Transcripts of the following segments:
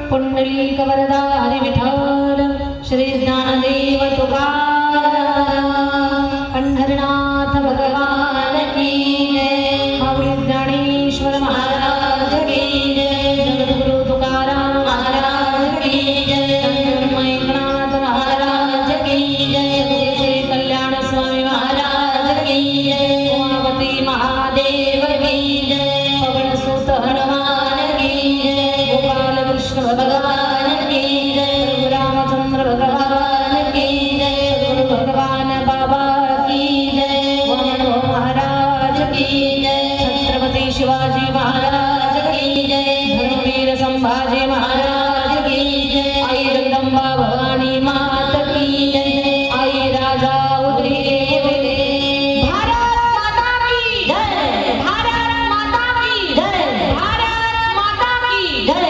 पुंडलिक वरदा हरि विठ्ठल श्री ज्ञानदेव तुकाराम पंढरनाथ भगवान की जय। माऊली ज्ञानेश्वर महाराज की जय। जगद्गुरु तुकाराम महाराज की जय। एकनाथ महाराज की जय। श्री कल्याण स्वामी महाराज की जय। उमापति महादेव की जय। पवन सुत हनुमान की जय। गोपाल कृष्ण भगवान की जय। रामचंद्र भगवान की जय। गुरु भगवान बाबा की जय। वामन महाराज की जय। छत्रपति शिवाजी महाराज की जय। धर्मवीर संभाजी महाराज की जय। आई जगदंबा भवानी मात की जय। आई राजा उदरी भारत माता की जय। भारत माता की जय। भारत माता की जय।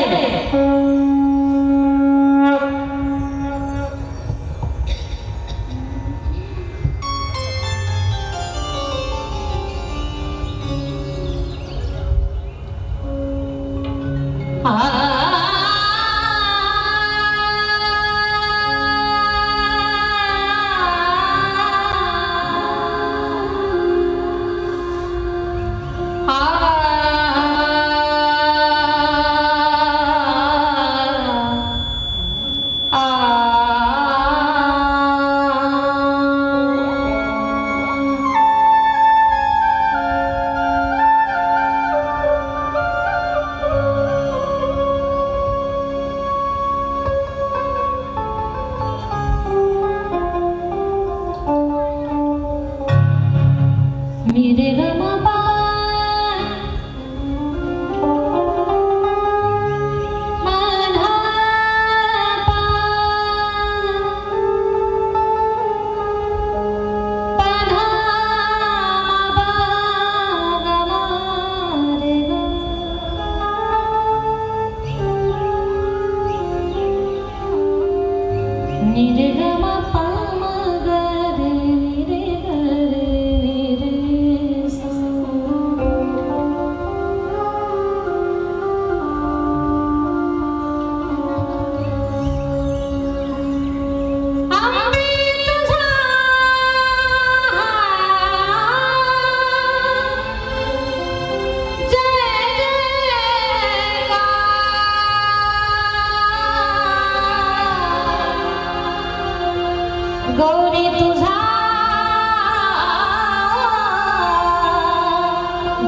गौरी तुझा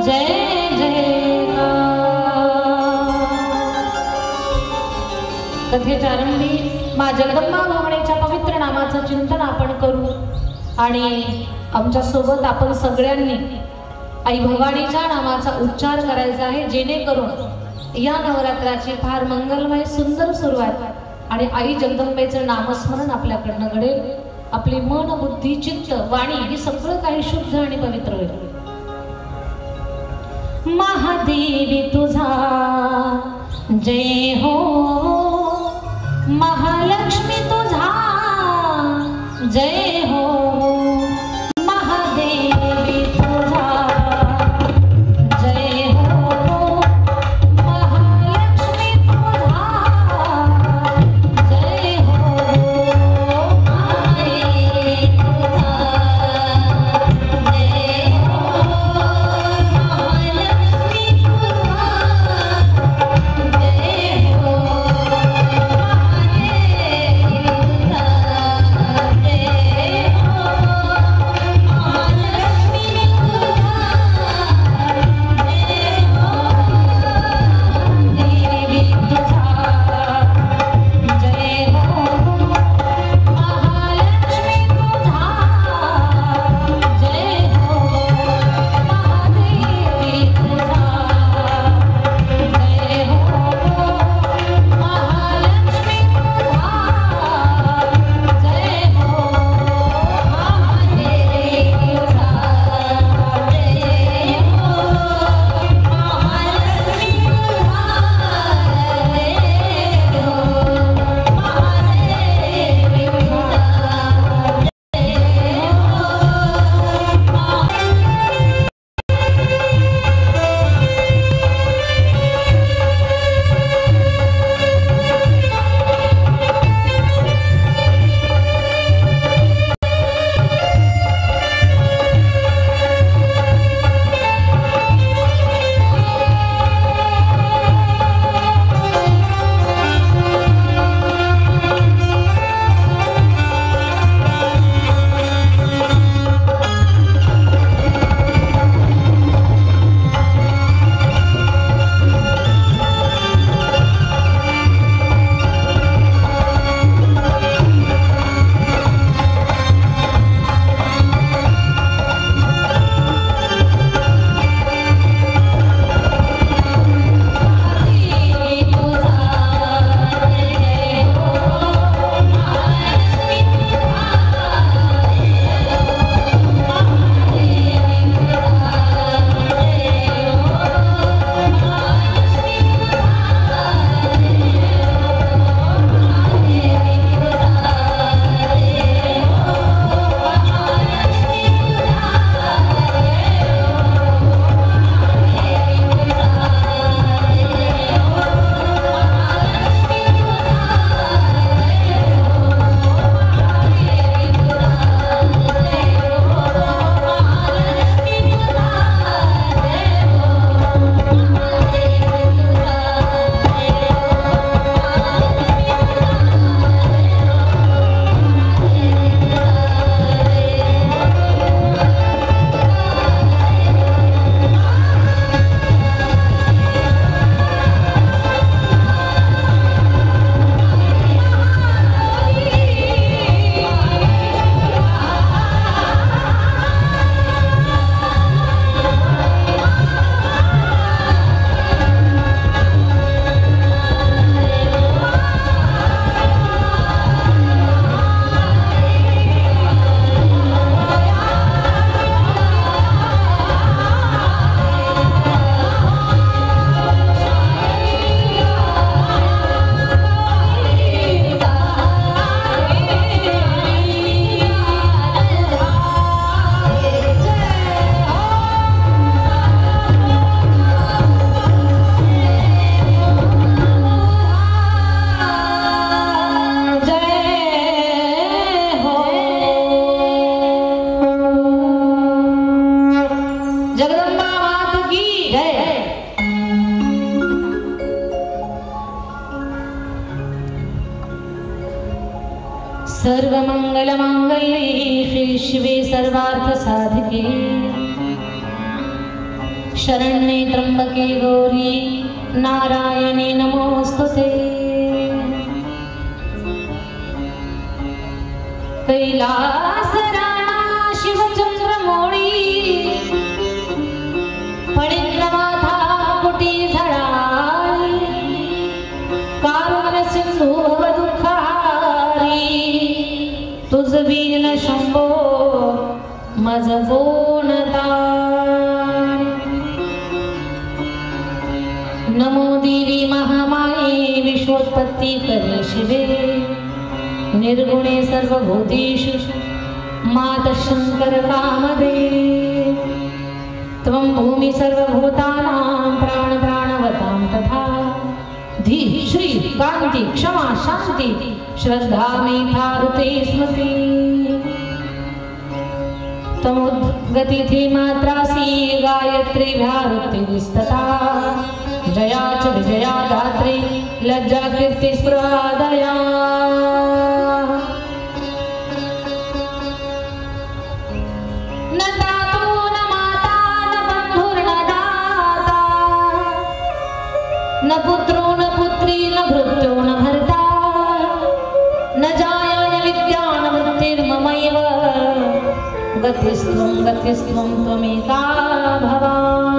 जय कथेच्या आरंभी मा जगदंबा भवानीच्या पवित्र नामाचं चिंतन आपण करू आणि आमच्या सोबत आपण सगळ्यांनी आई भवानीच्या नामाचा उच्चार करायचा आहे, जेणेकरून या नवरात्राची फार मंगलमय सुंदर सुरुवात आणि आई जगदंबेचं नामस्मरण आपल्याकडनं घडेल. आपली मन बुद्धी चित्त वाणी हे सगळं काही शुद्ध आणि पवित्र होईल. महादेवी तुझा जय हो, महालक्ष्मी तुझा जय हो, महादेवी जगदंबा मात की जय। सर्व मंगल मांगल्ये श्री शिवे सर्वार्थ साधिके शरण्ये त्र्यंबके गौरी नारायणे नमोस्तुते। कैलास राणा शिवचंद्रमौळी फणीन्द्रमाथा कुटी झळाळी कारुण्य सिंधू भव दुःखहारी तुझ बिन शंभो मज कोण तारी। नमो देवी महामाये विश्वोत्पत्ती करे शिवे निर्गुणे सर्वभूतेषु मातः शंकर कामदेव त्वं भूमि सर्वभूतानां प्राणवतां तथा धी श्री कांति क्षमा शांति श्रद्धा मेधारुते स्मृति तमुद्गतिथि मात्रासी गायत्री भ्यारुक्तिस्तथा जया च विजया दात्री लज्जा कीर्ति स्पृहादया। न दातु न माता न बंधुर्न दाता न पुत्रो न पुत्री न भृत्यो न भर्ता न जाया न विद्या न वृत्तिर्ममैव गतिस्त्वं त्वमेका भवान्।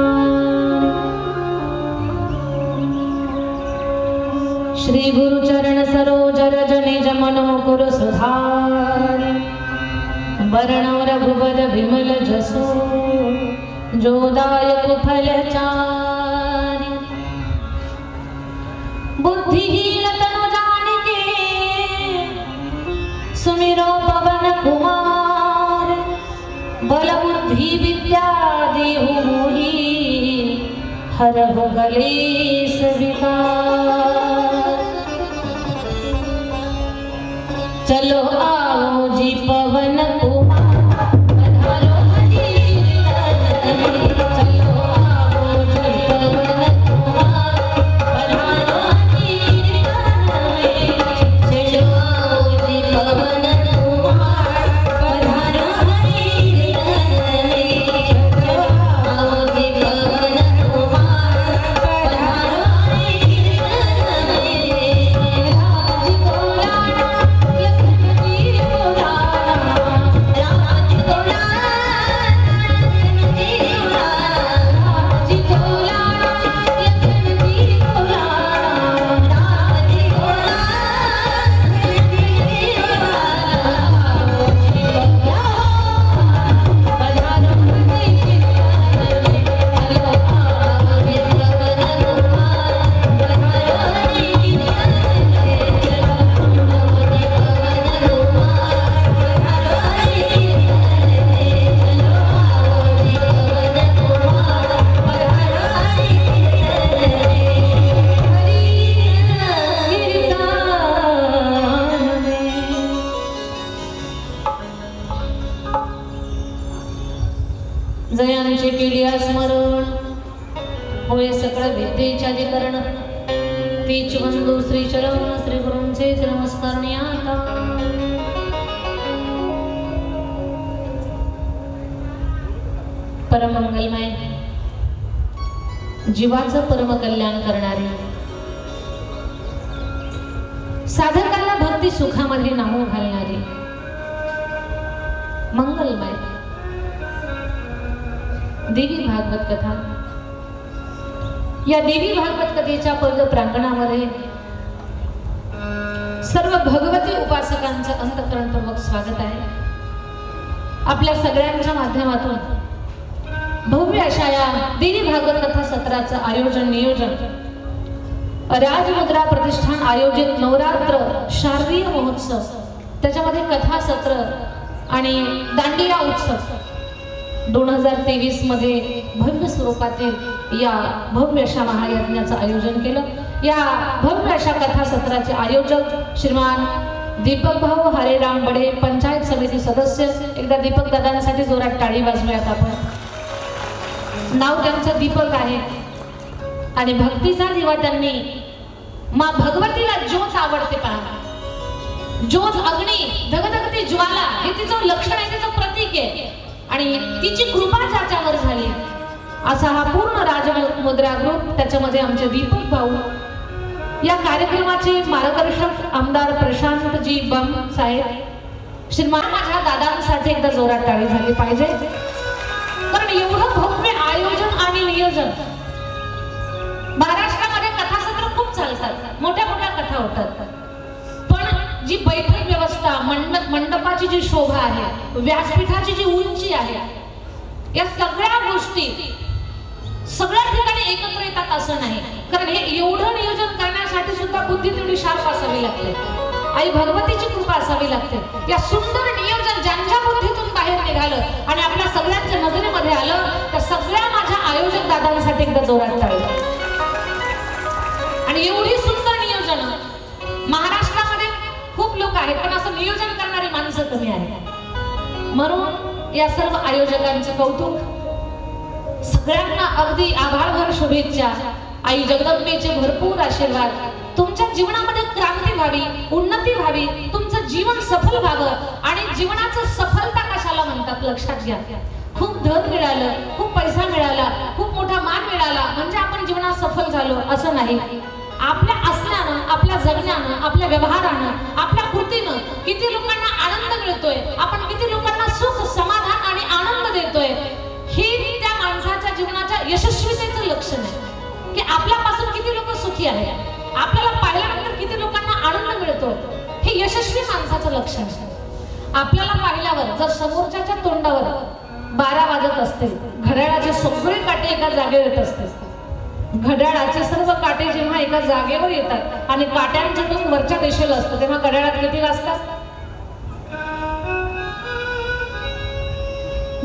श्री गुरु चरण सरोज रज निज मनो कुरु सुधार वर्ण रघुवर विमल जसो जोदायक फलचारि। बुद्धिहीन तनु जानिके सुमिरो पवन कुमार बल बुद्धि विद्या देहु मोहि हरहु कलेश विकार। चलो आओ जी पवन कुमार पधारो हरि चलो आओ जी पवन कुमार पधारो हरि चलो आओ जी पवन कुमार पधारो हरि चलो आओ जी पवन कुमार पधारो हरि जयांचे केलिया स्मरण होय सकळ विद्येचे अधिकरण तीच वंदू श्री चरण श्री गुरूंचे नमस्कार आता। परमंगलमय जीवाचं परम कल्याण करणारे साधकाला भक्ती सुखामध्ये नामो घालणारे मंगलमय देवी भागवत कथा। या देवी भागवत कथेच्या पद प्रांगणामध्ये सर्व भगवती उपासकांचं अंतःकरणपूर्वक स्वागत आहे। आपल्या सगळ्यांच्या माध्यमातून भव्य अशा या देवी भागवत कथा सत्राचं आयोजन नियोजन राजमुद्रा प्रतिष्ठान आयोजित नवरात्र शारदीय महोत्सव त्याच्यामध्ये कथा सत्र आणि दांडिया उत्सव 2023 मध्ये भव्य स्वरूपातील या भव्य अशा महायज्ञाचं आयोजन केलं। या भव्य अशा कथा सत्राचे आयोजक श्रीमान दीपक भाऊ हरेराम बडे पंचायत समिती सदस्य। एकदा दीपक दादांसाठी जोरात टाळी वाजवूयात आपण। नाव त्यांचं दीपक आहे आणि भक्तीचा दिवा त्यांनी मां भगवतीला ज्योत आवडते पहा. ज्योत अग्नी धगधगती ज्वाला हे तिचं लक्षण आहे, तिचं प्रतीक आहे आणि तिची कृपा ज्याच्यावर झाली असा हा पूर्ण राजमुद्रा ग्रुप. त्याच्यामध्ये आमचे दीपक भाऊ, या कार्यक्रमाचे मार्गदर्शक आमदार प्रशांतजी बम साहेब, श्रीमान माझ्या दादांसाठी एकदा जोरात टाळी झाली पाहिजे. कारण एवढं भव्य आयोजन आणि नियोजन. महाराष्ट्रामध्ये कथासत्र खूप चालतात, मोठ्या मोठ्या कथा होतात, पण जी बैठक व्यवस्था, मंडपाची जी शोभा आहे, व्यासपीठाची जी उंची आहे, या सगळ्या गोष्टी सगळ्या ठिकाणी एकत्र येतात असं नाही. कारण हे एवढं नियोजन करण्यासाठी सुद्धा बुद्धी तेवढी शार्प असावी लागते, आई भगवतीची कृपा असावी लागते. या सुंदर नियोजन ज्यांच्या बुद्धीतून बाहेर निघालं आणि आपल्या सगळ्यांच्या नजरेमध्ये आलं, त्या सगळ्या माझ्या आयोजक दादांसाठी एकदा जोरात टाळी. आणि एवढी सुंदर नियोजन महाराष्ट्रामध्ये खूप लोक आहेत, पण असं नियोजन करणारी माणसं कमी आहेत. म्हणून या सर्व आयोजकांचे कौतुक, सगळ्यांना अगदी आभाळभर शुभेच्छा. आई जगदंबेचे भरपूर आशीर्वाद. तुमच्या जीवनामध्ये क्रांती व्हावी, उन्नती व्हावी, तुमचं जीवन सफल व्हावं. आणि जीवनाचं सफलता कशाला म्हणतात लक्षात घ्या. खूप धन मिळालं, खूप पैसा मिळाला, खूप मोठा मान मिळाला म्हणजे आपण जीवनात सफल झालो असं नाही. आपल्या असण्यानं, आपल्या जगण्यानं, आपल्या व्यवहारानं, आपल्या कृतीनं किती लोकांना आनंद मिळतोय, आपण किती लोकांना सुख, समाधान आणि आनंद देतोय, ही त्या माणसाच्या जीवनाच्या यशस्वीतेचं लक्षण आहे. की आपल्यापासून किती लोक सुखी आहेत, आपल्याला पाहिल्यानंतर किती लोकांना आनंद मिळतो, हे यशस्वी माणसाचं लक्षण आहे. आपल्याला पाहिल्यावर जर समोरच्याच्या तोंडावर 12 वाजत असतील, घड्याळाचे सगळे काटे एका जागेवर येत असते, घड्याळाचे सर्व काटे जेव्हा एका जागेवर येतात आणि काट्यांचं टोक वरच्या दिशेला असतं, तेव्हा घड्याळात किती वाजतात?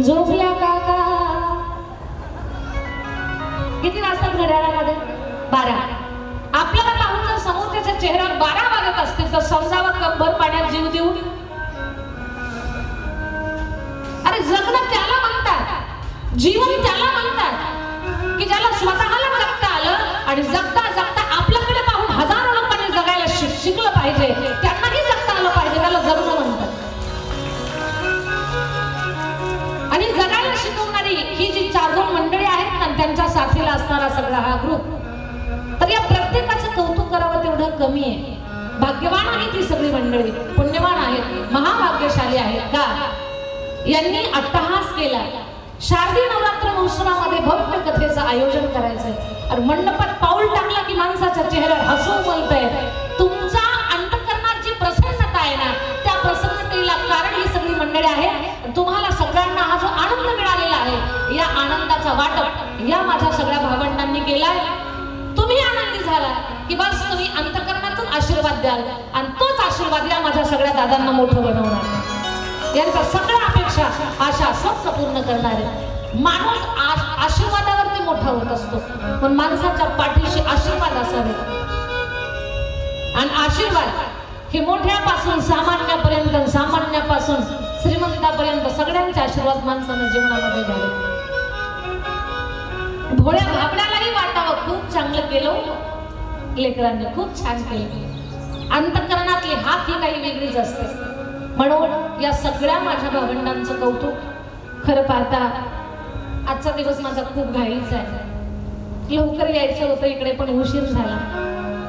झोपल्या काका किती वाजतात घड्याळामध्ये? 12. आपल्याला पाहून जर समोरच्या चेहऱ्यावर 12 वाजत असतील तर समजावं कपभर पाण्यात जीव देऊ. अरे जगणं त्याला म्हणतात, जीवन त्याला म्हणतात की ज्याला स्वतःला जगता आलं आणि जगता जगता आपल्याकडे पाहून हजारो लोकांनी जगायला शिकलं पाहिजे, त्यांनाही जगता आलं पाहिजे, त्याला जगणं म्हणतात. आणि जगायला शिकवणारी ही जी 4-2 मंडळी आहेत ना, त्यांच्या साथीला असणारा सगळा हा ग्रुप, तर या प्रत्येकाचं कौतुक करावं तेवढं कमी आहे. भाग्यवान आहे ती सगळी मंडळी, पुण्यवान आहेत, महाभाग्यशाली आहेत का यांनी अट्टहास केला. शारदीय नवरात्र महोत्सवामध्ये भव्य कथेचं आयोजन करायचंय आणि मंडपात पाऊल टाकला की माणसाच्या चेहऱ्यावर हसू उमलतंय. तुमच्या अंतःकरणात जी प्रसन्नता आहे ना, त्या प्रसन्नतेला कारण ही सगळी मंडळी आहे. तुम्हाला सगळ्यांना हा जो आनंद मिळालेला आहे, या आनंदाचा वाटप या माझ्या सगळ्या भावंडांनी केलाय. तुम्ही आनंदी झाला की बस तुम्ही अंतःकरणातून आशीर्वाद द्याल आणि तोच आशीर्वाद या माझ्या सगळ्या दादांना मोठं बनवणार. यांच्या सगळ्या अपेक्षा, आशा स्वप्न पूर्ण करणारे माणूस आशीर्वादावरती मोठा होत असतो, पण माणसाच्या पाठीशी आशीर्वाद असावे. आणि आशीर्वाद हे मोठ्यापासून सामान्यापर्यंत, सामान्यापासून श्रीमंतापर्यंत सगळ्यांचे आशीर्वाद माणसानं जीवनामध्ये घ्यावे. भोळ्या भाबड्यालाही वाटावं खूप चांगलं केलं लेकरांनी, खूप छान केलं. अंतःकरणातली हात ही काही वेगळीच असते. म्हणून या सगळ्या माझ्या भावंडांचं कौतुक. खरं पाहता आजचा दिवस माझा खूप घाईचा आहे. लवकर यायचं होतं इकडे पण उशीर झाला.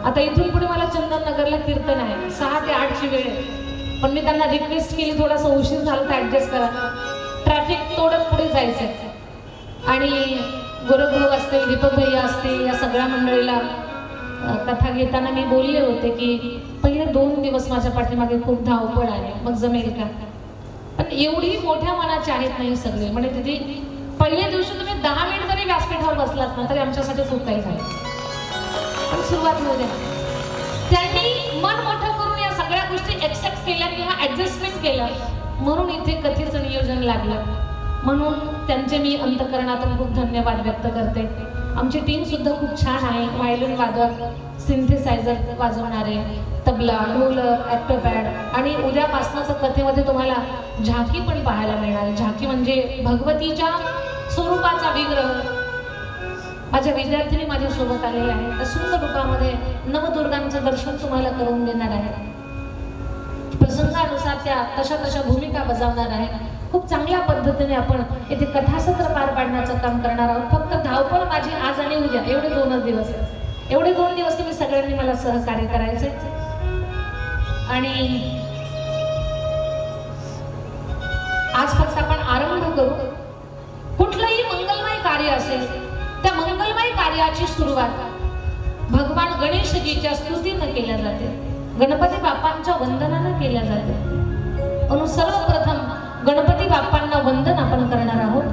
आता इथून पुढे मला चंदननगरला कीर्तन आहे, 6 ते 8 ची वेळ आहे, पण मी त्यांना रिक्वेस्ट केली थोडासा उशीर झाला तर ऍडजस्ट करा, ट्रॅफिक तोडत पुढे जायचं. आणि गोरखभाऊ असतील, दीपक भैया असतील, या सगळ्या मंडळीला कथा घेताना मी बोलले होते की पहिले 2 दिवस माझ्या पाठीमागे खूप धावपळ आहे, मग जमेल का. पण एवढी मोठ्या मनाची आहेत नाही सगळे. म्हणजे तिथे पहिल्या दिवशी तुम्ही 10 मिनिट जरी व्यासपीठावर बसलात ना तरी आमच्यासाठी खूप काही झालं. पण सुरुवात होऊ द्या. त्यांनी मन मोठं करून या सगळ्या गोष्टी एक्सेप्ट केल्या किंवा ऍडजस्टमेंट केलं, म्हणून इथे कथेचं नियोजन लागलं. म्हणून त्यांचे मी अंतःकरणातून खूप धन्यवाद व्यक्त करते. आमची टीम सुद्धा खूप छान आहे. व्हायोलिन वादक, सिंथेसायझर वाजवणारे, तबला, ढोलक, ॲक्टोपॅड आणि उद्यापासूनच कथेमध्ये तुम्हाला झाकी पण पाहायला मिळणार आहे. झाकी म्हणजे भगवतीच्या स्वरूपाचा विग्रह, माझ्या विद्यार्थिनी माझ्या सोबत आलेल्या आहेत. त्या सुंदर रूपामध्ये नवदुर्गांचं दर्शन तुम्हाला करून देणार आहे. प्रसंगानुसार त्या तशा भूमिका बजावणार आहे. खूप चांगल्या पद्धतीने आपण येथे कथासत्र पार पाडण्याचं काम करणार आहोत. फक्त धावपळ माझी आज आणि उद्या एवढे 2 दिवस, एवढे 2 दिवस तुम्ही सगळ्यांनी मला सहकार्य करायचे. आणि आज फक्त आपण आरंभ करू. कुठलंही मंगलमय कार्य असेल त्या मंगलमय कार्याची सुरुवात भगवान गणेशजीच्या स्तुतीने केल्या जाते, गणपती बाप्पांच्या वंदनाने केल्या जाते. म्हणून सर्वप्रथम गणपती बाप्पांना वंदन आपण करणार आहोत.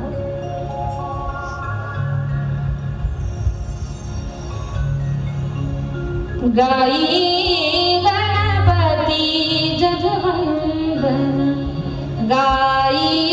गाई गणपती जगवंदन, गाई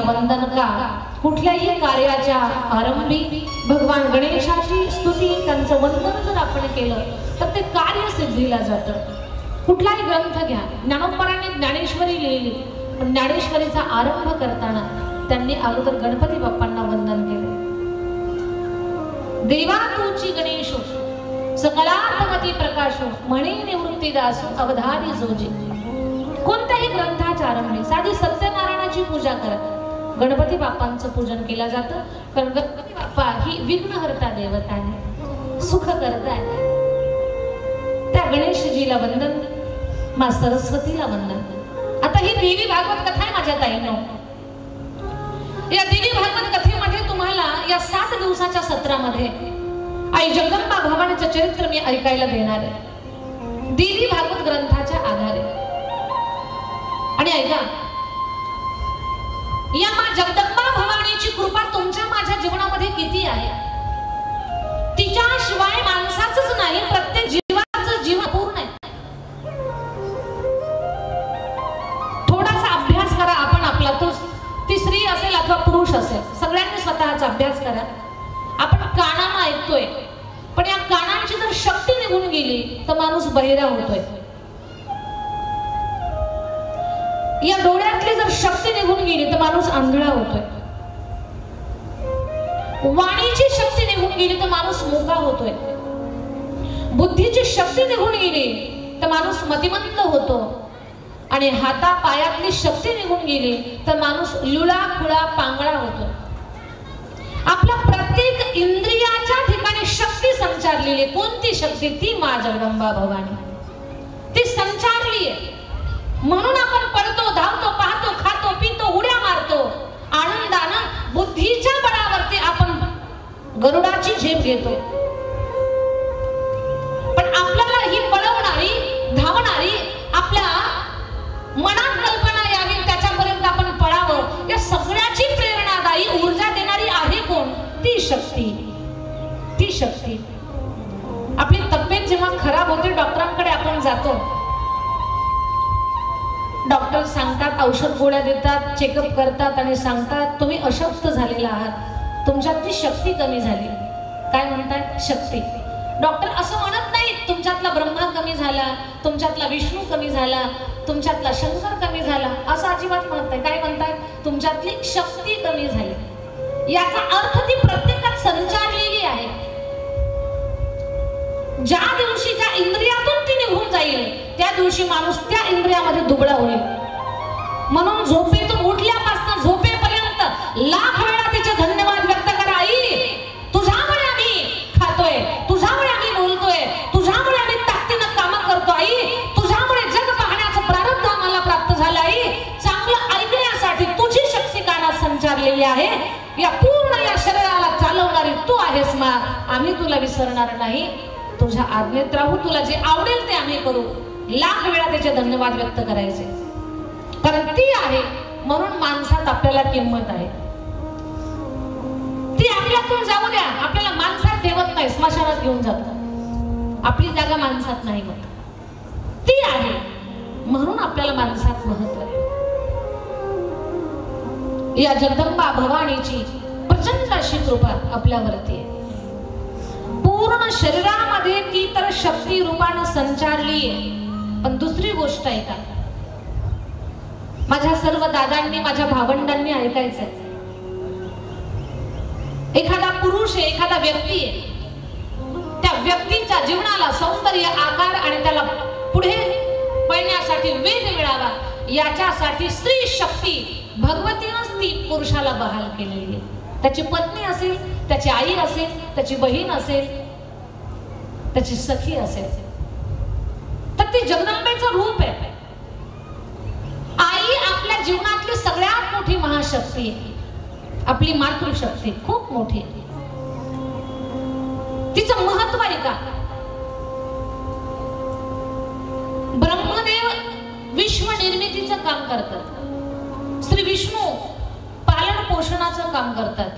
वंदन का. कुठल्याही कार्याच्या आरंभी भगवान गणेशाची स्तुती त्यांचं वंदन जर आपण केलं तर ते कार्य सिद्धीला जातं. कुठलाही ग्रंथ घ्या, ज्ञानोबराने ज्ञानेश्वरी लिहिली, पण ज्ञानेश्वरीचा आरंभ करताना त्यांनी अगोदर गणपती बाप्पांना वंदन केलं. देवा तूची गणेशो सकलार्थमती प्रकाशो म्हणे निवृत्ती दासो अवधारी जोजी. कोणत्याही ग्रंथाच्या आरंभी साधी सत्यनारायणाची पूजा करा, गणपती बाप्पांचं पूजन केलं जातं. कारण गणपती बाप्पा ही विघ्नहर्ता देवता आहे, सुख करता आहे. त्या गणेशजीला वंदन, मा सरस्वतीला वंदन. आता ही देवी भागवत कथा आहे माझ्या ताईंनो. या देवी भागवत कथेमध्ये तुम्हाला या 7 दिवसाच्या सत्रामध्ये आई जगदंबा भवानीचं चरित्र मी ऐकायला देणार आहे देवी भागवत ग्रंथाच्या आधारे. आणि ऐका, या मा जगदंबा भवानीची कृपा तुमच्या माझ्या जीवनामध्ये किती आहे. तिच्याशिवाय माणसाचंच नाही प्रत्येक जीवाचं जीवन पूर्ण आहे. थोडासा अभ्यास करा आपण आपला. ती स्त्री असेल अथवा पुरुष असेल, सगळ्यांनी स्वतःचा अभ्यास करा. आपण कानानं ऐकतोय, पण या कानांची जर शक्ती निघून गेली तर माणूस बहिरा होतोय. या डोळ्यातली जर शक्ती निघून गेली तर माणूस आंधळा होतोय. वाणीची शक्ती निघून गेली तर माणूस मुका होतोय. बुद्धीची शक्ती निघून गेली तर माणूस मतिमंद होतो. आणि हाता पायातली शक्ती निघून गेली तर माणूस लुळा खुळा पांगळा होतो. आपल्या प्रत्येक इंद्रियाच्या ठिकाणी शक्ती संचारलेली. कोणती शक्ती? ती मा जगदंबा भवानी. ती संचारली आहे म्हणून आपण पडतो, धावतो, पाहतो, खातो, पितो, उड्या मारतो. आनंदानं बुद्धीच्या बळावरती आपण गरुडाची झेप घेतो. पण आपल्याला ही पळवणारी, धावणारी, आपल्या मनात कल्पना यावी त्याच्यापर्यंत आपण पळावं, या सगळ्याची प्रेरणादायी ऊर्जा देणारी आहे कोण? ती शक्ती. ती शक्ती. आपली तब्येत जेव्हा खराब होते, डॉक्टरांकडे आपण जातो, डॉक्टर सांगतात, औषध गोळ्या देतात, चेकअप करतात आणि सांगतात तुम्ही अशक्त झालेला आहात, तुमच्यातली शक्ती कमी झाली. काय म्हणतात? शक्ती. डॉक्टर असं म्हणत नाही तुमच्यातला ब्रह्मा कमी झाला, तुमच्यातला विष्णू कमी झाला, तुमच्यातला शंकर कमी झाला, असं अजिबात म्हणत नाही. काय म्हणतात? तुमच्यातली शक्ती कमी झाली. याचा अर्थ ती प्रत्येकात संचारलेली आहे. ज्या दिवशी त्या इंद्रियातून ती निघून जाईल त्या दिवशी माणूस त्या इंद्रियामध्ये दुबळा होईल. म्हणून झोपेतून उठल्यापासून झोपेपर्यंत लाख वेळा तिचे धन्यवाद व्यक्त करा. आई, तुझ्यामुळे आम्ही खातोय, तुझ्यामुळे आम्ही बोलतोय, तुझ्यामुळे आम्ही ताकदीनं कामं करतो. आई, तुझ्यामुळे जग पाहण्याचं प्रारब्ध आम्हाला प्राप्त झालं. आई, चांगलं ऐकण्यासाठी तुझी शक्ती कानात संचारलेली आहे. या पूर्ण या शरीराला चालवणारी तू आहेस मा. आम्ही तुला विसरणार नाही. तुझ्या आज्ञेत राहू, तुला जे आवडेल ते आम्ही करू. लाख वेळा त्याचे धन्यवाद व्यक्त करायचे, कारण ती आहे म्हणून माणसात आपल्याला किंमत आहे. ती आपल्यातून जाऊ द्या, आपल्याला माणसात ठेवत नाही, स्मशानात घेऊन जातात. आपली जागा माणसात नाही होत. ती आहे म्हणून आपल्याला माणसात महत्व आहे. या जगदंबा भवानीची प्रचंड अशी कृपा आपल्यावरती आहे. पूर्ण शरीरामध्ये ती तर शक्ती रूपानं संचारली आहे. पण दुसरी गोष्ट आहे का, माझ्या सर्व दादांनी, माझ्या भावंडांनी ऐकायचंय. एखादा पुरुष आहे, एखादा व्यक्ती आहे, त्या व्यक्तीच्या जीवनाला सौंदर्य, आकार आणि त्याला पुढे पळण्यासाठी वेग मिळावा, याच्यासाठी स्त्री शक्ती भगवतीनंच ती पुरुषाला बहाल केलेली आहे. त्याची पत्नी असेल, त्याची आई असेल, त्याची बहीण असेल, त्याची सखी असेल, तर ती जगदंबेचं रूप आहे. आई आपल्या जीवनातली सगळ्यात मोठी महाशक्ती आहे. आपली मातृशक्ती खूप मोठी आहे. तिचं महत्व आहे का? ब्रह्मदेव विश्व निर्मितीचं काम करतात, श्री विष्णू पालन पोषणाचं काम करतात,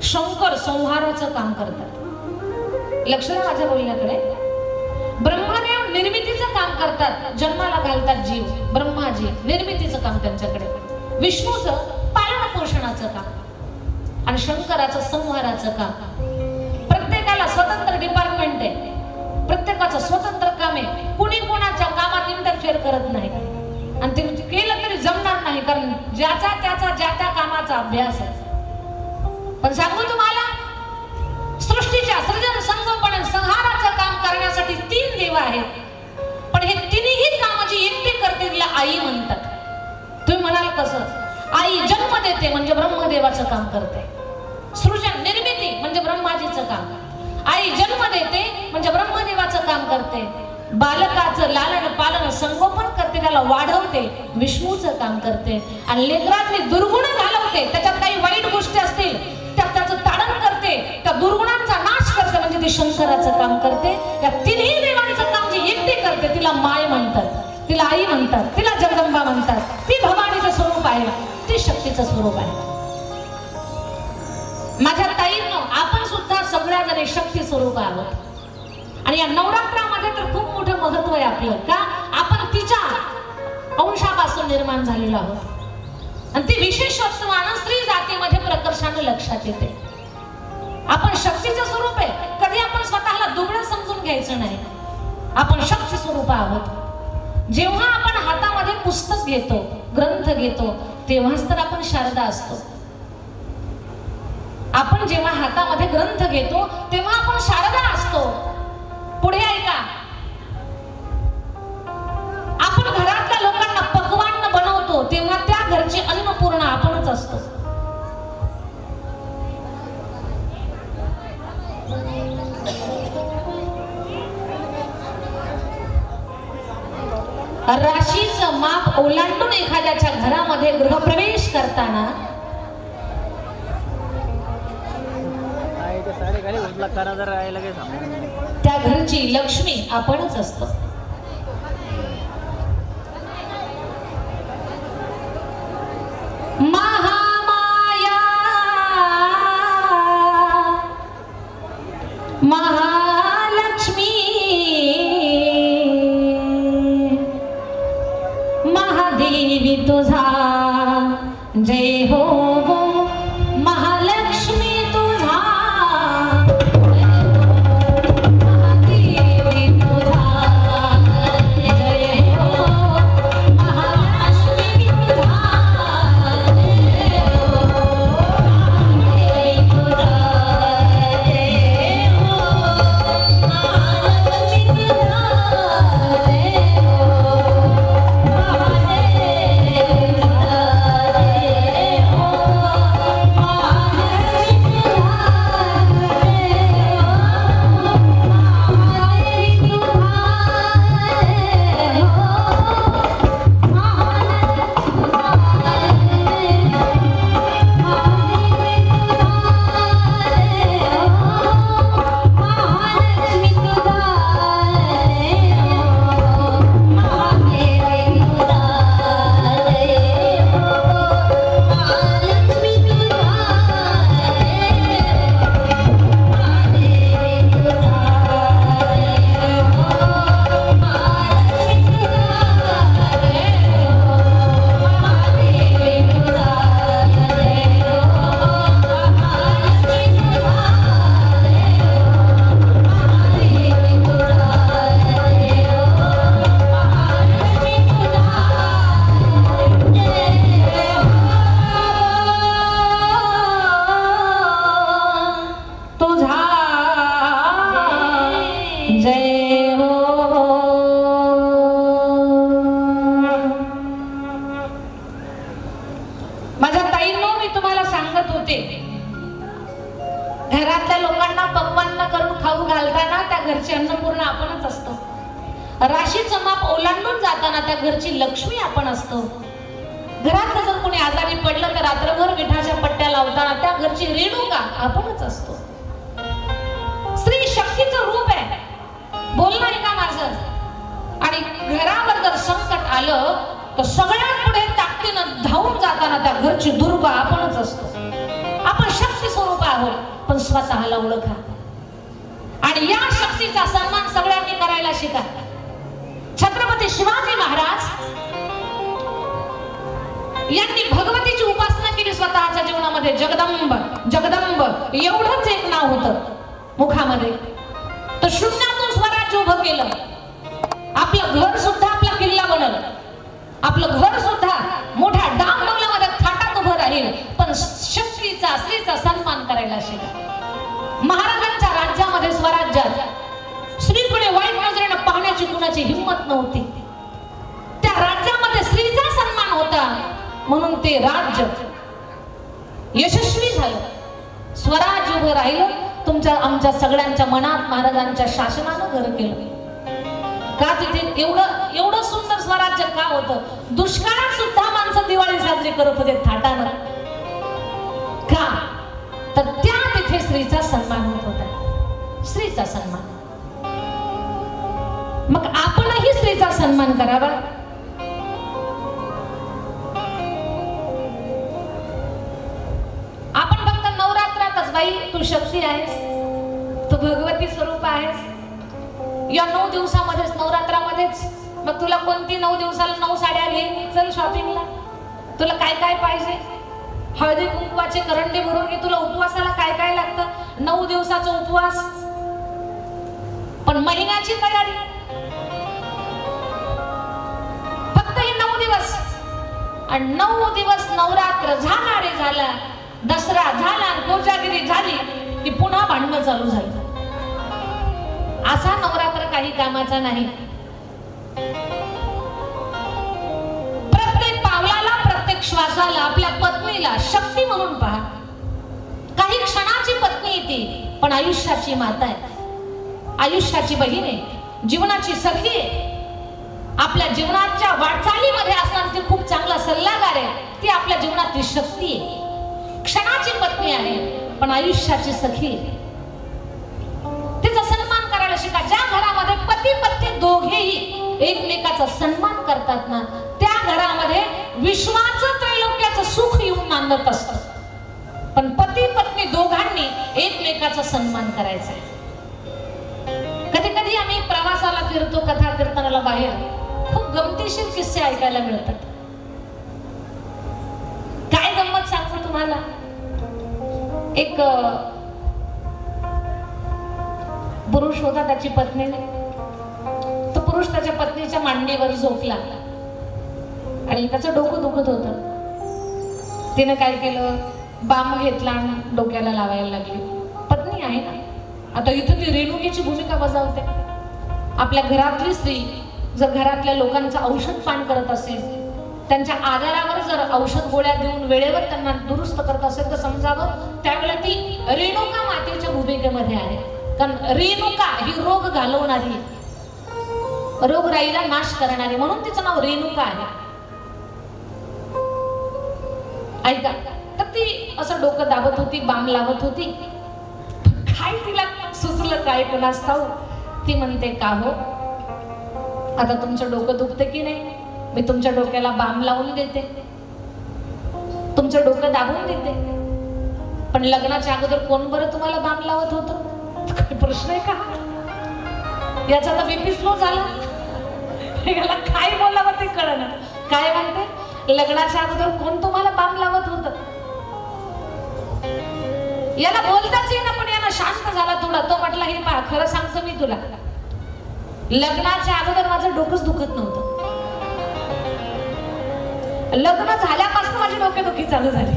शंकर संहाराचं काम करतात. लक्ष द्या माझ्या बोलण्याकडे. ब्रह्मदेव निर्मितीचं काम करतात, जन्माला घालतात जीव, ब्रह्माजी निर्मितीचं काम त्यांच्याकडे, विष्णूचं पालन पोषणाचं काम आणि शंकराचं संहाराचं काम. प्रत्येकाला स्वतंत्र डिपार्टमेंट आहे, प्रत्येकाचं स्वतंत्र काम आहे. कुणी कोणाच्या कामात इंटरफेअर करत नाही आणि ते केलं तरी जमणार नाही, कारण ज्याचा त्याचा ज्या त्या कामाचा अभ्यास आहे. पण सांगू तुम्हाला, सृष्टीच्या सृजन, संगोपन, संहाराचं काम करण्यासाठी 3 देव आहेत, पण हे तिन्ही काम जी एकटी करते तिला आई म्हणतात. तुम्ही म्हणाल कसं? आई जन्म देते म्हणजे ब्रह्मदेवाचं काम करते, सृजन निर्मिती म्हणजे ब्रह्माजीचं काम, आई जन्म देते म्हणजे ब्रह्मदेवाचं काम करते, बालकाचं लालन पालन संगोपन करते, त्याला वाढवते, विष्णूचं काम करते, आणि लेकरातली दुर्गुण घालवते, त्याच्यात काही वाईट गोष्टी असतील त्याचं ताडण करते, त्या दुर्गुणांचा नाश करते, म्हणजे ती शंकराचं काम करते. या तिन्ही देवांचं काम जी एकटी करते तिला माय म्हणतात, तिला आई म्हणतात, तिला जगदंबा म्हणतात. ती भवानीचं स्वरूप आहे, ती शक्तीचं स्वरूप आहे. माझ्या ताईंनो, आपण सुद्धा सगळ्या जणी शक्ती स्वरूप आहोत. आणि या नवरात्रामध्ये तर खूप मोठं महत्व आहे आपलं, का आपण तिच्या अंशापासून निर्माण झालेलो आहोत. आणि ती विशेषत्वानं स्त्री जातीमध्ये प्रकर्षाने लक्षात येते. आपण शक्तीचं स्वरूप आहे. कधी आपण स्वतःला दुबळं समजून घ्यायचं नाही. आपण शक्ती स्वरूप आहोत. जेव्हा आपण हातामध्ये पुस्तक घेतो, ग्रंथ घेतो, तेव्हाच तर आपण शारदा असतो. आपण जेव्हा हातामध्ये ग्रंथ घेतो तेव्हा आपण शारदा असतो. पुढे ऐका, आपण घरातल्या लोकांना पक्वान्न बनवतो तेव्हा त्या घरची अन्नपूर्णा आपणच असतो. राशीचं माप ओलांडून एखाद्याच्या घरामध्ये गृहप्रवेश करताना त्या घरची लक्ष्मी आपणच असतो. महामाया महालक्ष्मी तुझा जय हो महालक्ष्मी तुझा महादेवी तुझा जय हो महालक्ष्मी तुझा जय हो महादेवी तुझा जय हो महालक्ष्मी तुझा जय हो घरातल्या लोकांना पक्वान्न करून खाऊ घालताना त्या घरची अन्नपूर्णा आपणच असतो. राशीचं माप ओलांडून जाताना त्या घरची लक्ष्मी आपण असतो. घरात जर कोणी आजारी पडलं तर रात्रभर मिठाच्या पट्ट्या लावताना त्या घरची रेणुका आपणच असतो. स्त्री शक्तीचं रूप आहे, बोलणं आहे का माझं. आणि घरावर जर संकट आलं तर सगळ्यात पुढे ताकदीनं धावून जाताना त्या घरची दुर्गा आपणच असतो. आपण शक्ती स्वरूप आहोत, पण स्वतःला ओळखा आणि या शक्तीचा सन्मान सगळ्यांनी करायला शिका. छत्रपती शिवाजी महाराज यांनी भगवतीची उपासना केली स्वतःच्या जीवनामध्ये. जगदंब जगदंब एवढंच एक नाव होतं मुखामध्ये. तर शून्यातून स्वराज्य उभं केलं. आपलं घर सुद्धा आपला किल्ला बनल, आपलं घर सुद्धा मोठ्या डाम बंगल्यामध्ये थाटात उभं राहील, पण शक्तीचा स्त्रीचा सन्मान करायला शिका. महाराजांच्या राज्यामध्ये स्वराज्यात स्त्रीकडे वाईट नजरेने पाहण्याची कुणाची हिंमत नव्हती. त्या राज्यामध्ये स्त्रीचा सन्मान होता म्हणून ते राज्य यशस्वी झालं. स्वराज्य उभं राहिलं. तुमच्या आमच्या सगळ्यांच्या मनात महाराजांच्या शासनानं घर केलं. का तिथे एवढं सुंदर स्वराज्य का होतं. दुष्काळात सुद्धा माणसं दिवाळी साजरी करत होते थाटानं. का तर त्या तिथे स्त्रीचा सन्मान होत होता. स्त्रीचा सन्मान. मग आपणही स्त्रीचा सन्मान करावा. आपण फक्त नवरात्रातच बाई तू शक्ती आहेस, तू भगवती स्वरूप आहेस. या 9 दिवसामध्येच नवरात्रामध्येच मग तुला कोणती 9 दिवसाला 9 साड्या घे, चल शॉपिंगला. तुला काय काय पाहिजे, हळदी कुंकवाचे करंडे भरून घे. तुला उपवासाला काय काय लागतं, 9 दिवसाचा उपवास. पण महिन्याची तयारी फक्त हे 9 दिवस. आणि 9 दिवस नवरात्र झाला रे झाला, दसरा झाला, कोजागिरी झाली की पुन्हा भांडणं चालू झाली. असा नवरात्र काही कामाचा नाही. प्रत्येक पावलाला प्रत्येक श्वासाला आपल्या पत्नीला शक्ती म्हणून पहा. काही क्षणाची पत्नी येते पण आयुष्याची माता आहे, आयुष्याची बहीण आहे, जीवनाची सखी आहे. आपल्या जीवनाच्या वाटचालीमध्ये असणारी ती खूप चांगला सल्लागार आहे. ती आपल्या जीवनातली शक्ती आहे. क्षणाची पत्नी आहे पण आयुष्याची सखी आहे. तिचा सन्मान करायला शिका. ज्या घरामध्ये पती पत्नी दोघेही एकमेकाचा सन्मान करतात ना, त्या घरामध्ये विश्वाचं त्रैलोक्याचं सुख येऊन नांदत असतं. पण पती पत्नी दोघांनी एकमेकाचा सन्मान करायचा. कधी कधी आम्ही प्रवासाला फिरतो, कथा कीर्तनाला बाहेर, खूप गमतीशीर किस्से ऐकायला मिळतात. तुम्हाला? एक पुरुष होता, त्याची पत्नी, तो पुरुष त्याच्या पत्नीच्या मांडीवर झोपला आणि त्याचं डोकं दुखत होतं. तिने काय केलं, बाम घेतला आणि डोक्याला लावायला लागली. पत्नी आहे ना, आता इथं ती रेणुकीची भूमिका बजावते. आपल्या घरातली स्त्री जर घरातल्या लोकांचं औषध पान करत असेल, त्यांच्या आजारावर जर औषध गोळ्या देऊन वेळेवर त्यांना दुरुस्त करत असेल, तर समजावं त्यावेळेला ती रेणुका मातेच्या भूमिकेमध्ये आहे. कारण रेणुका ही रोग घालवणारी, रोगराईला नाश करणारी, म्हणून तिचं नाव रेणुका आहे. ऐका, तर ती असं डोकं दाबत होती, बाम लावत होती. काय तिला सुचलं काय कोणास ठाऊक, ती म्हणते, का हो, आता तुमचं डोकं दुखते की नाही, मी तुमच्या डोक्याला बाम लावून देते, तुमचं डोकं दाबून देते. पण लग्नाच्या अगोदर कोण बरं तुम्हाला बाम लावत होतं? काय प्रश्न आहे का? याचा तर बीपी स्लो झाला. याला काय बोलावं ते कळलं. काय म्हणते, लग्नाच्या अगोदर कोण तुम्हाला बाम लावत होतं? याला बोलताच येईना, पण याला शांत झाला थोडा. तो म्हटला, हे पहा, खरं सांगतो मी तुला, लग्नाच्या अगोदर माझं डोकंच दुखत नव्हतं. लग्न झाल्यापासून माझी डोकेदुखी चालू झाली.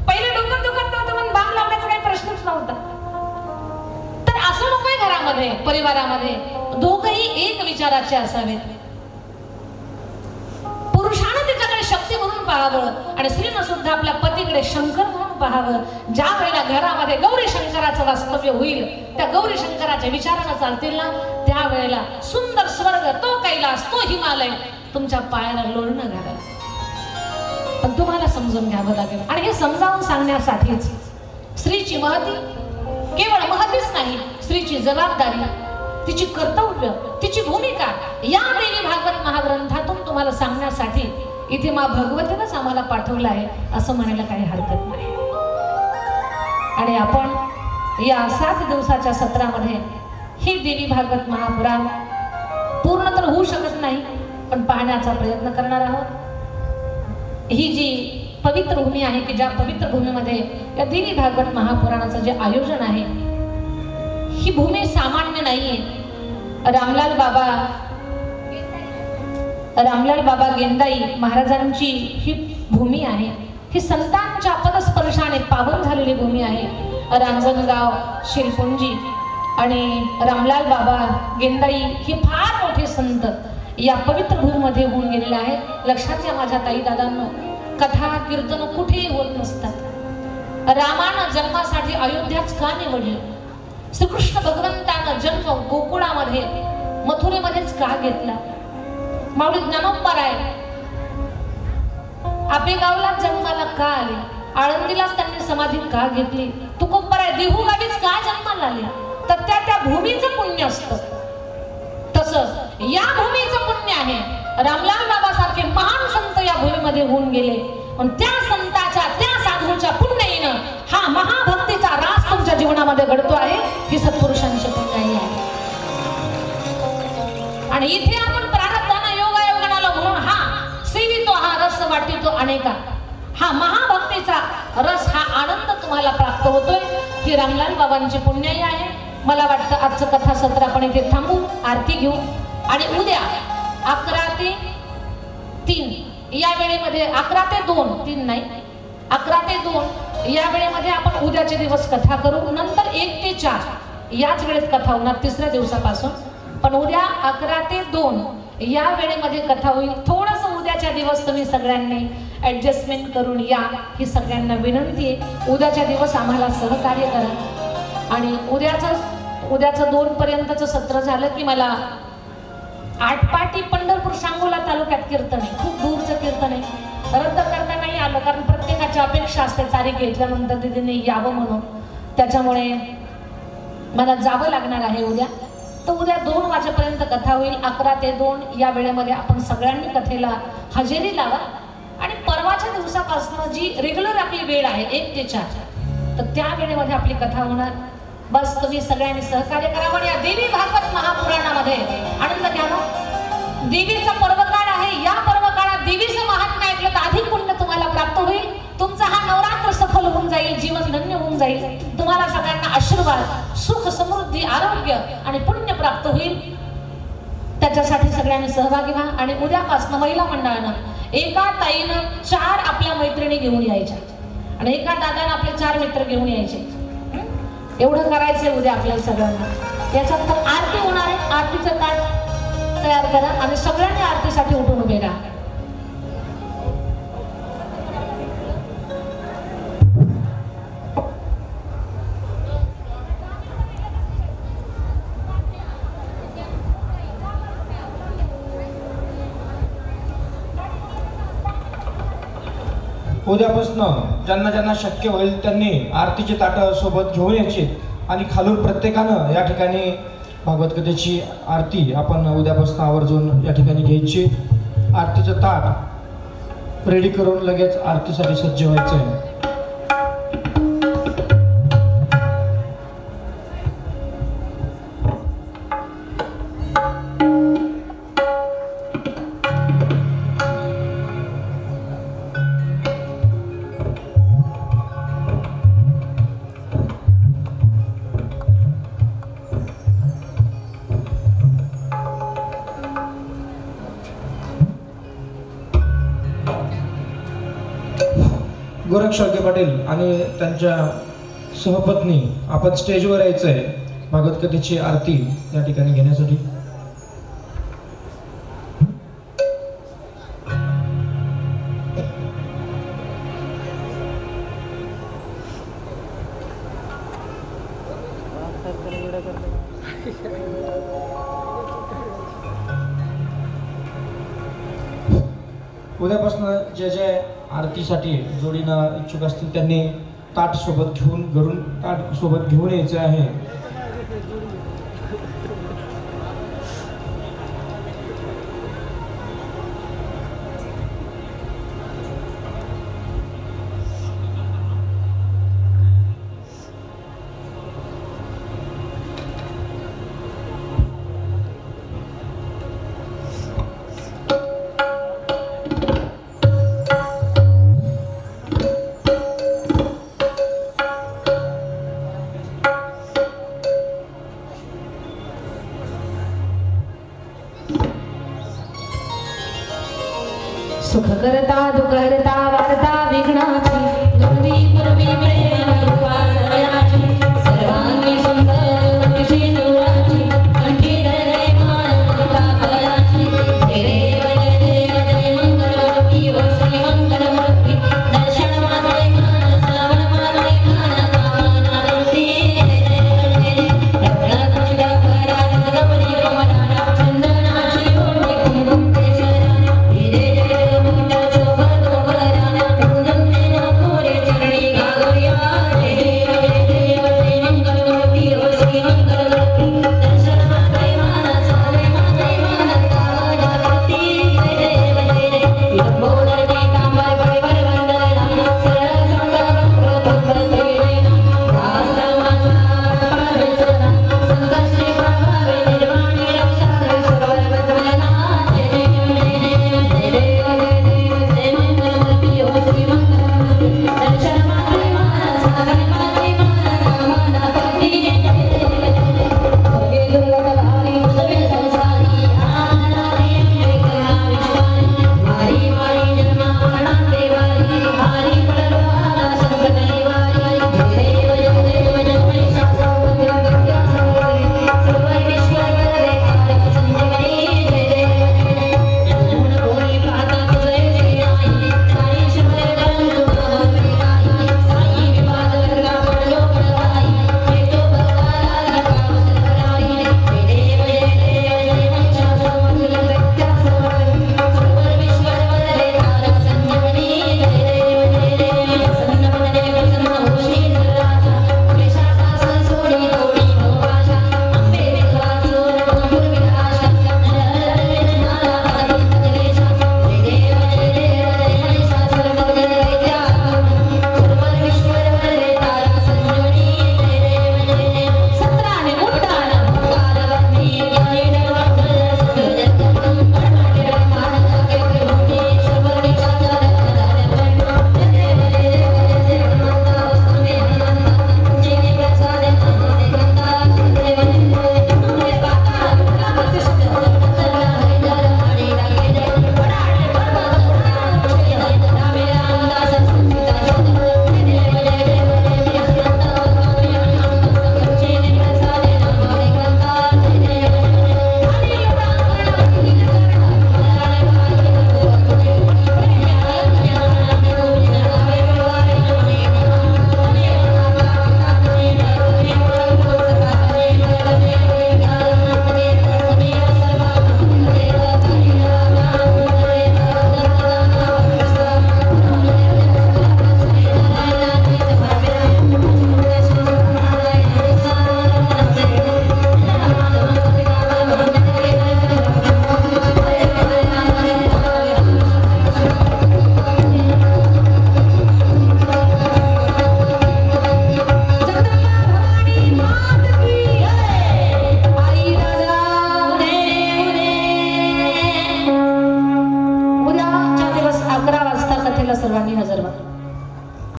पहिले डोकं दुखत नव्हतं, पण बाम लावण्याचा काही प्रश्नच नव्हता. तर असं नकोय घरामध्ये, परिवारामध्ये दोघही एक विचाराचे असावेत. पुरुषानं तिच्याकडे शक्ती म्हणून पाहावं आणि स्त्रीनं सुद्धा आपल्या पतीकडे शंकर म्हणून पाहावं. ज्या वेळेला घरामध्ये गौरी शंकराचं वास्तव्य होईल, त्या गौरी शंकराच्या विचारानं चालतील ना, त्यावेळेला सुंदर स्वर्ग, तो कैलास, तो हिमालय तुमच्या पायाला लोळणं घालेल. पण तुम्हाला समजून घ्यावं लागेल. आणि हे समजावून सांगण्यासाठीच स्त्रीची महती, केवळ महतीच नाही, स्त्रीची जबाबदारी, तिची कर्तव्य, तिची भूमिका या देवी भागवत महाग्रंथातून तुम्हाला सांगण्यासाठी इथे मा भगवतीनंच आम्हाला पाठवलं आहे असं म्हणायला काही हरकत नाही. आणि आपण या 7 दिवसाच्या सत्रामध्ये ही देवी भागवत महापुराण पूर्ण तर होऊ शकत नाही, पण पाहण्याचा प्रयत्न करणार आहोत. ही जी पवित्र भूमी आहे की ज्या पवित्र भूमीमध्ये या देवी भागवत महापुराणाचं जे आयोजन आहे, ही भूमी सामान्य नाहीये. रामलाल बाबा गेंदाई महाराजांची ही भूमी आहे. ही संतांच्या पदस्पर्शाने पावन झालेली भूमी आहे. रांजणगाव, शिरपुंजी आणि रामलाल बाबा गेंदाई हे फार मोठे संत या पवित्र भूमीमध्ये होऊन गेलेले आहेत. लक्षात घ्या माझ्या ताई दादांनो, कथा कीर्तन कुठेही होत नसतात. रामानं जन्मासाठी अयोध्याच का निवडली? श्रीकृष्ण भगवंतानं जन्म गोकुळामध्ये, मथुरेमध्येच का घेतला? माऊली ज्ञानोबाराय आपेगावला जन्माला का आले? आळंदीलाच त्यांनी समाधी का घेतली? तुकोबाराय देहू गावीच का जन्माला आले? तर त्या भूमीचं पुण्य असतं. तसंच या भूमीचं पुण्य आहे. रामलाल बाबा सारखे महान संत या भूमीमध्ये होऊन गेले. पण त्या संताच्या, त्या साधूच्या पुण्याईनं हा महाभक्तीचा रास तुमच्या जीवनामध्ये घडतो आहे. ही सत्पुरुषांची पुण्याई आहे. आणि इथे आपण प्रारब्धानं योगायोगाला म्हणून हा सेवितो, हा रस वाटितो अनेका, हा महाभक्तीचा रस, हा आनंद तुम्हाला प्राप्त होतोय. ही रामलाल बाबांची पुण्याई आहे. मला वाटतं आजचं कथा सत्र आपण इथे थांबू, आरती घेऊ आणि उद्या 11 ते 3 या वेळेमध्ये, 11 ते 2, 3 नाही, 11 ते 2 या वेळेमध्ये आपण उद्याचे दिवस कथा करू. नंतर 1 ते 4 याच वेळेत कथा होणार, तिसऱ्या दिवसापासून. पण उद्या 11 ते 2 या वेळेमध्ये कथा होईल. थोडंसं उद्याच्या दिवस तुम्ही सगळ्यांनी ॲडजस्टमेंट करून या, ही सगळ्यांना विनंती आहे. उद्याच्या दिवस आम्हाला सहकार्य करा. आणि उद्याचं 2 पर्यंतचं सत्र झालं की मला आटपाटी पंढरपूर सांगोला तालुक्यात कीर्तन आहे. खूप दूरचं कीर्तन आहे, रद्द करता नाही आलं, कारण प्रत्येकाची अपेक्षा असते तारीख घेतल्यानंतर दिदीने यावं म्हणून. त्याच्यामुळे मला जावं लागणार आहे उद्या. तर उद्या 2 वाजेपर्यंत कथा होईल. 11 ते 2 या वेळेमध्ये आपण सगळ्यांनी कथेला हजेरी लावा. आणि परवाच्या दिवसापासून जी रेग्युलर आपली वेळ आहे 1 ते 4, तर त्या वेळेमध्ये आपली कथा होणार. बस तुम्ही सगळ्यांनी सहकार्य करावं. आणि या देवी भागवत महापुराणामध्ये आनंद घ्यावा. देवीचा पर्वकाळ आहे. या पर्वकाळात देवीचं महात्म्य ऐकलं तर अधिक पुण्य तुम्हाला प्राप्त होईल. तुमचा हा जाईल, जीवन धन्य होऊन जाईल, तुम्हाला सगळ्यांना आशीर्वाद, सुख, समृद्धी, आरोग्य आणि पुण्य प्राप्त होईल. त्याच्यासाठी सगळ्यांनी सहभागी व्हा. आणि उद्यापासून महिला मंडळानं एका ताईनं 4 आपल्या मैत्रिणी घेऊन यायच्या आणि एका दादानं आपले 4 मित्र घेऊन यायचे. एवढं करायचंय उद्या आपल्याला सगळ्यांना. याच्यात तर आरती होणार आहे. आरतीचं ताट तयार करा आणि सगळ्यांनी आरतीसाठी उठून उभे राहा. उद्यापासून ज्यांना ज्यांना शक्य होईल त्यांनी आरतीची ताटं सोबत घेऊन यायची आणि खालून प्रत्येकानं या ठिकाणी भागवत कथेची आरती आपण उद्यापासून आवर्जून या ठिकाणी घ्यायची. आरतीचं ताट रेडी करून लगेच आरतीसाठी सज्ज व्हायचं आहे. गोरख शेळके पाटील आणि त्यांच्या सहपत्नी आपण स्टेजवर यायचं आहे भागवत कथेची आरती या ठिकाणी घेण्यासाठी. उद्यापासून जे जे आरतीसाठी जोडीनं इच्छुक असतील त्यांनी ताट सोबत घेऊन घरून ताट सोबत घेऊन यायचे आहे. सुख करता दुःख हरता वार्ता विघ्नाची दुर्वी पूर्वी प्रेम